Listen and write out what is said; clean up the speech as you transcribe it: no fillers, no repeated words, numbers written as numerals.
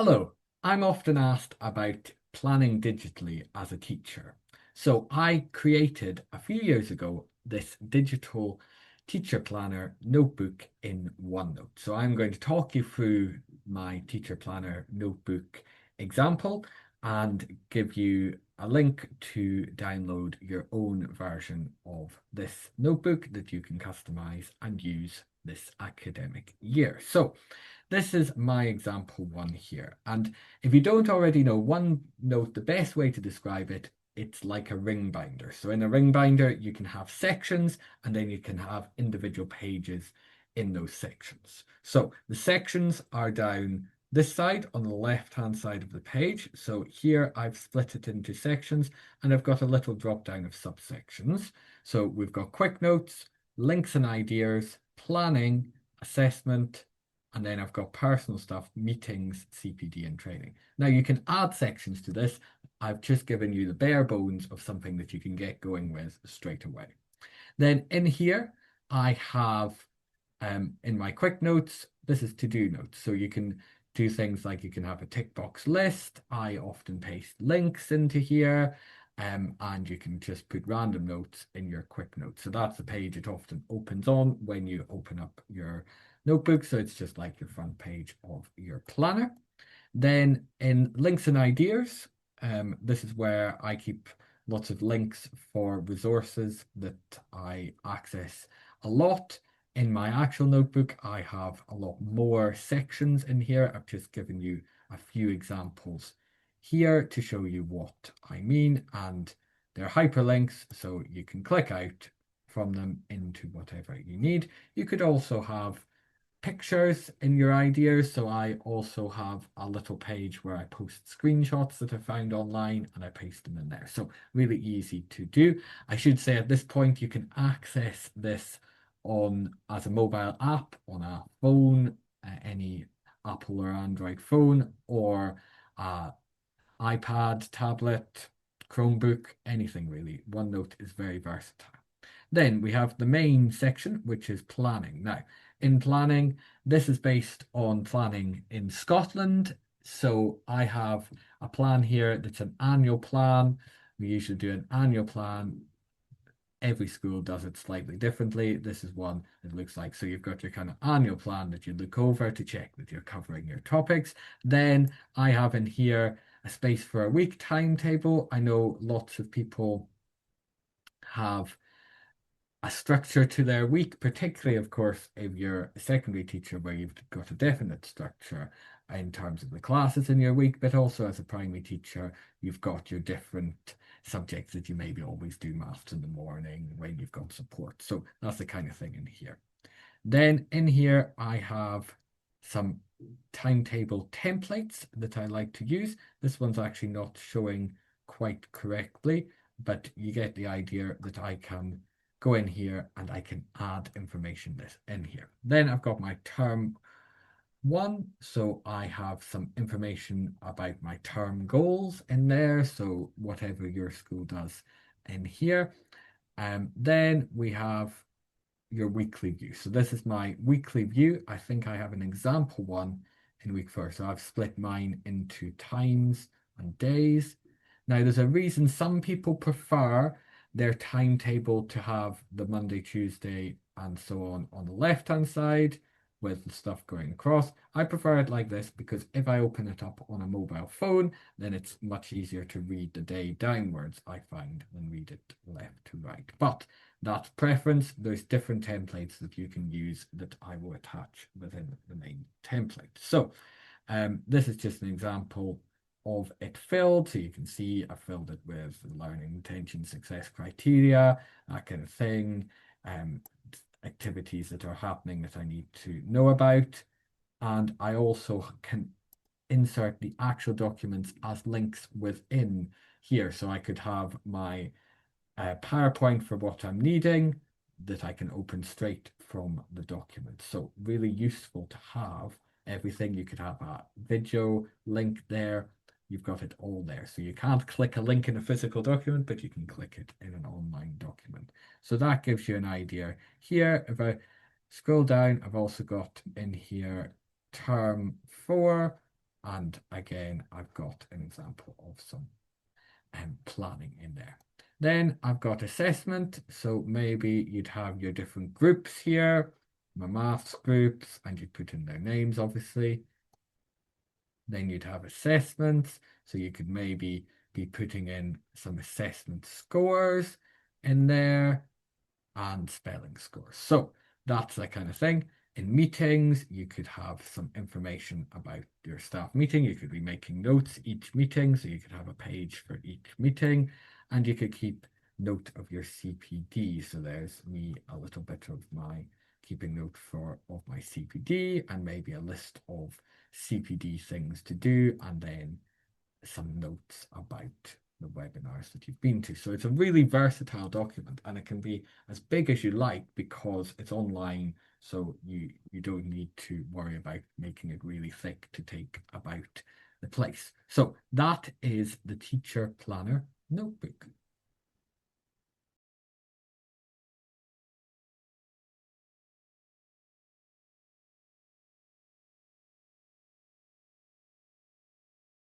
Hello, I'm often asked about planning digitally as a teacher. So I created a few years ago this digital teacher planner notebook in OneNote. So I'm going to talk you through my teacher planner notebook example and give you a link to download your own version of this notebook that you can customize and use this academic year. So this is my example one here. And if you don't already know OneNote, the best way to describe it, it's like a ring binder. So in a ring binder, you can have sections and then you can have individual pages in those sections. So the sections are down this side on the left-hand side of the page. So here I've split it into sections and I've got a little drop down of subsections. So we've got quick notes, links and ideas, planning, assessment, and then I've got personal stuff, meetings, CPD, and training. Now you can add sections to this. I've just given you the bare bones of something that you can get going with straight away. Then in here, I have in my quick notes, this is to-do notes. So you can do things like you can have a tick box list. I often paste links into here. And you can just put random notes in your quick notes. So that's the page it often opens on when you open up your notebook. So it's just like your front page of your planner. Then in links and ideas, this is where I keep lots of links for resources that I access a lot. In my actual notebook, I have a lot more sections in here. I've just given you a few examples here to show you what I mean, and they're hyperlinks, so you can click out from them into whatever you need. You could also have pictures in your ideas. So I also have a little page where I post screenshots that I found online and I paste them in there. So really easy to do. I should say at this point you can access this on as a mobile app on a phone, any Apple or Android phone, or iPad, tablet, Chromebook, anything really. OneNote is very versatile. Then we have the main section, which is planning. Now, in planning, this is based on planning in Scotland. So I have a plan here that's an annual plan. We usually do an annual plan. Every school does it slightly differently. This is one it looks like. So you've got your kind of annual plan that you look over to check that you're covering your topics. Then I have in here a space for a week timetable. I know lots of people have a structure to their week, particularly, of course, if you're a secondary teacher where you've got a definite structure in terms of the classes in your week, but also as a primary teacher, you've got your different subjects that you maybe always do maths in the morning when you've got support. So that's the kind of thing in here. Then in here, I have some timetable templates that I like to use. This one's actually not showing quite correctly, but you get the idea that I can go in here and I can add information this in here. Then I've got my term one, so I have some information about my term goals in there, so whatever your school does in here. Then we have your weekly view. So this is my weekly view. I think I have an example one in week 4. So I've split mine into times and days. Now there's a reason some people prefer their timetable to have the Monday, Tuesday, and so on the left-hand side with the stuff going across. I prefer it like this because if I open it up on a mobile phone, then it's much easier to read the day downwards, I find, than read it left to right. But that's preference. There's different templates that you can use that I will attach within the main template. So this is just an example of it filled. So you can see I filled it with learning intention, success criteria, that kind of thing, activities that are happening that I need to know about. And I also can insert the actual documents as links within here. So I could have my PowerPoint for what I'm needing that I can open straight from the document. So really useful to have everything. You could have a video link there. You've got it all there. So you can't click a link in a physical document, but you can click it in an online document. So that gives you an idea. Here, if I scroll down, I've also got in here term 4. And again, I've got an example of some planning in there. Then I've got assessment. So maybe you'd have your different groups here, my maths groups, and you'd put in their names, obviously. Then you'd have assessments. So you could maybe be putting in some assessment scores in there and spelling scores. So that's that kind of thing. In meetings, you could have some information about your staff meeting. You could be making notes each meeting, so you could have a page for each meeting, and you could keep note of your CPD. So there's me a little bit of my keeping note of my CPD and maybe a list of CPD things to do, and then some notes about the webinars that you've been to. So it's a really versatile document, and it can be as big as you like because it's online. So you don't need to worry about making it really thick to take about the place. So that is the Teacher Planner Notebook.